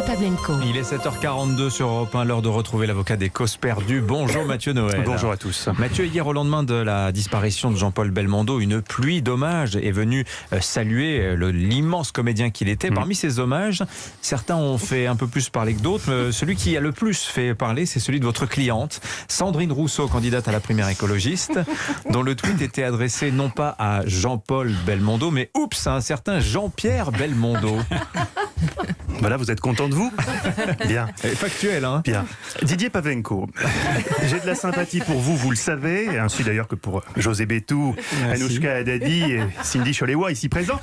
Pavlenko. Il est 7h42 sur Europe 1, l'heure de retrouver l'avocat des causes perdues. Bonjour Mathieu Noël. Bonjour à tous. Mathieu, hier au lendemain de la disparition de Jean-Paul Belmondo, une pluie d'hommages est venue saluer l'immense comédien qu'il était. Parmi ces hommages, certains ont fait un peu plus parler que d'autres. Celui qui a le plus fait parler, c'est celui de votre cliente, Sandrine Rousseau, candidate à la primaire écologiste, dont le tweet était adressé non pas à Jean-Paul Belmondo, mais oups, à un certain Jean-Pierre Belmondo. Voilà, vous êtes content de vous? Bien. Factuel, hein? Bien. Didier Pavlenko, j'ai de la sympathie pour vous, vous le savez, ainsi d'ailleurs que pour José Bétou, Anouchka Haddadi et Cindy Choléwa ici présents.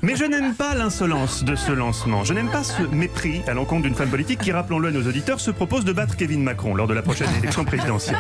Mais je n'aime pas l'insolence de ce lancement. Je n'aime pas ce mépris à l'encontre d'une femme politique qui, rappelons-le à nos auditeurs, se propose de battre Kevin Macron lors de la prochaine élection présidentielle.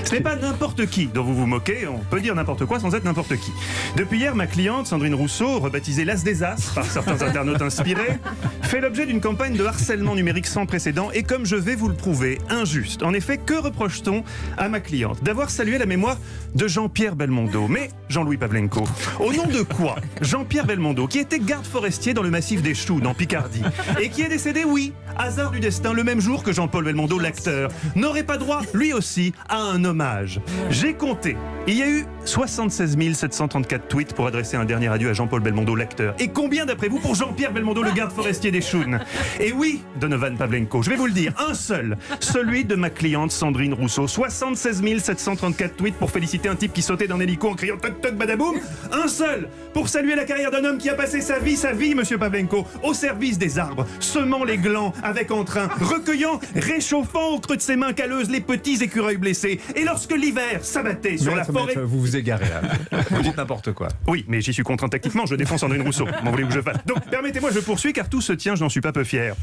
Ce n'est pas n'importe qui dont vous vous moquez, on peut dire n'importe quoi sans être n'importe qui. Depuis hier, ma cliente, Sandrine Rousseau, rebaptisée l'As des As par certains internautes inspirés, fait l'objet d'une campagne de harcèlement numérique sans précédent et, comme je vais vous le prouver, injuste. En effet, que reproche-t-on à ma cliente? D'avoir salué la mémoire de Jean-Pierre Belmondo. Mais Jean-Louis Pavlenko, au nom de quoi Jean-Pierre Belmondo, qui était garde forestier dans le massif des Choux, dans Picardie, et qui est décédé, oui, hasard du destin, le même jour que Jean-Paul Belmondo, l'acteur, n'aurait pas droit, lui aussi, à un hommage? J'ai compté. Il y a eu 76 734 tweets pour adresser un dernier adieu à Jean-Paul Belmondo, l'acteur. Et combien, d'après vous, pour Jean-Pierre Belmondo, le garde forestier des Chounes? Et oui, Donovan Pavlenko, je vais vous le dire, un seul, celui de ma cliente Sandrine Rousseau. 76 734 tweets pour féliciter un type qui sautait d'un hélico en criant toc toc badaboum. Un seul pour saluer la carrière d'un homme qui a passé sa vie, monsieur Pavlenko, au service des arbres, semant les glands avec entrain, recueillant, réchauffant au creux de ses mains calleuses les petits écureuils blessés. Et lorsque l'hiver s'abattait sur la forêt... Vous vous égarez là. Vous dites n'importe quoi. Oui, mais j'y suis contraint tactiquement, je défends Sandrine Rousseau. M'en voulez-vous que je fasse? Donc, permettez-moi, je poursuis, car tout se tient, je n'en suis pas peu fier.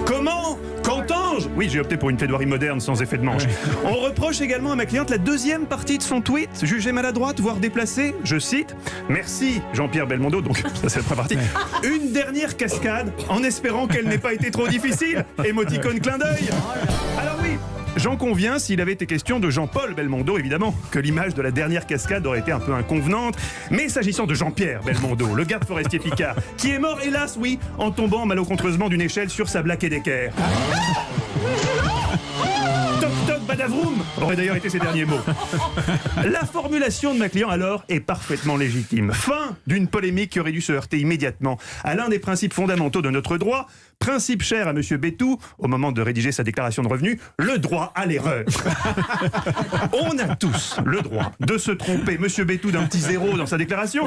Comment? Qu'entends-je? Oui, j'ai opté pour une plaidoirie moderne sans effet de manche. On reproche également à ma cliente la deuxième partie de son tweet, jugée maladroite, voire déplacée. Je cite: merci Jean-Pierre Belmondo, donc ça c'est la première partie. Une dernière cascade, en espérant qu'elle n'ait pas été trop difficile. Émoticône clin d'œil. Alors oui, j'en conviens, s'il avait été question de Jean-Paul Belmondo, évidemment, que l'image de la dernière cascade aurait été un peu inconvenante. Mais s'agissant de Jean-Pierre Belmondo, le garde forestier Picard, qui est mort, hélas, oui, en tombant malencontreusement d'une échelle sur sa Black & Decker. Toc toc badavroum aurait d'ailleurs été ses derniers mots. La formulation de ma cliente alors est parfaitement légitime. Fin d'une polémique qui aurait dû se heurter immédiatement à l'un des principes fondamentaux de notre droit, principe cher à M. Bétou au moment de rédiger sa déclaration de revenus, le droit à l'erreur. On a tous le droit de se tromper, M. Bétou d'un petit zéro dans sa déclaration,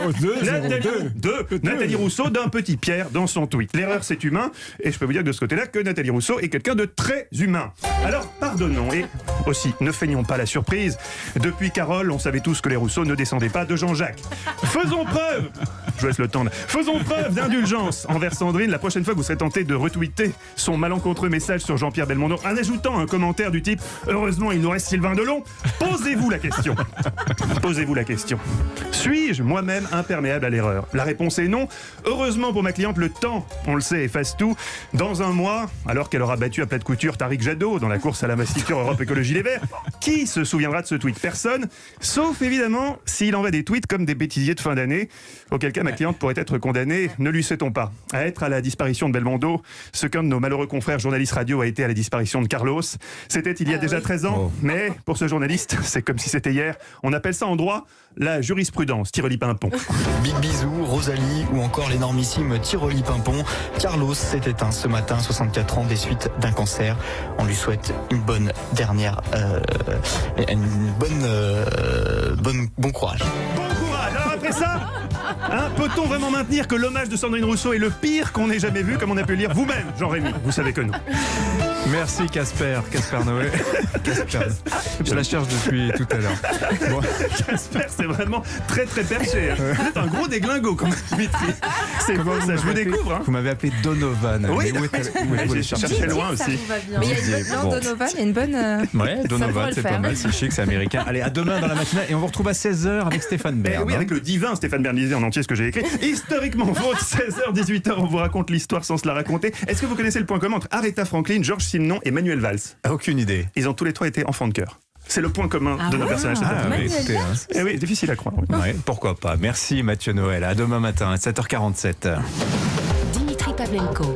Nathalie Rousseau d'un petit Pierre dans son tweet. L'erreur, c'est humain, et je peux vous dire de ce côté-là que Nathalie Rousseau est quelqu'un de très humain. Alors, pardonnons, et aussi, ne feignons pas la surprise. Depuis Carole, on savait tous que les Rousseau ne descendaient pas de Jean-Jacques. Faisons preuve, je vous laisse le temps, faisons preuve d'indulgence envers Sandrine la prochaine fois que vous serez tenté de retweeter son malencontreux message sur Jean-Pierre Belmondo en ajoutant un commentaire du type « Heureusement, il nous reste Sylvain Delon ». Posez-vous la question. Posez-vous la question. Suis-je moi-même imperméable à l'erreur? La réponse est non. Heureusement pour ma cliente, le temps, on le sait, efface tout. Dans un mois, alors qu'elle aura battu à plat de couture Tariq Jadot dans la course à la mastiture Europe Écologie Les Verts, qui se souviendra de ce tweet? Personne, sauf évidemment s'il envoie des tweets comme des bêtisiers de fin d'année, auquel cas ma cliente pourrait être condamnée, ne lui souhaitons pas, à être à la disparition de Belmondo, ce qu'un de nos malheureux confrères journalistes radio a été à la disparition de Carlos. C'était il y a déjà 13 ans, mais pour ce journaliste, c'est comme si c'était hier. On appelle ça en droit la jurisprudence Tiroli-Pimpon. Big bisous, Rosalie ou encore l'énormissime Tiroli-Pimpon. Carlos s'est éteint ce matin, 64 ans, des suites d'un cancer. On lui souhaite une bonne dernière, bon courage. Bon courage. Alors après ça, peut-on vraiment maintenir que l'hommage de Sandrine Rousseau est le pire qu'on ait jamais vu, comme on a pu le lire vous-même, Jean-Rémy? Vous savez que non. Merci Casper Noé. Je la cherche depuis tout à l'heure. Bon. Casper, c'est vraiment très très perché. Vous êtes un gros déglingo, comme Dimitri. C'est bon, ça, je vous découvre. Vous m'avez appelé Donovan. Oui, vous cherchez loin aussi. Mais il y a une bonne Donovan, il y a une bonne... Ouais, Donovan, c'est pas mal, c'est chic, c'est américain. Allez, à demain dans la matinale et on vous retrouve à 16h avec Stéphane Bern. Oui, avec le divin Stéphane Bern, lisez en entier ce que j'ai écrit. Historiquement, votre 16h, 18h, on vous raconte l'histoire sans se la raconter. Est-ce que vous connaissez le point commun entre Aretha Franklin, Georges Simenon et Manuel Valls? Aucune idée. Ils ont tous les trois été enfants de cœur. C'est le point commun de nos personnages. Écoutez, Eh oui, difficile à croire. Oui. Ouais, pourquoi pas. Merci Mathieu Noël. À demain matin à 7h47. Dimitri Pavlenko.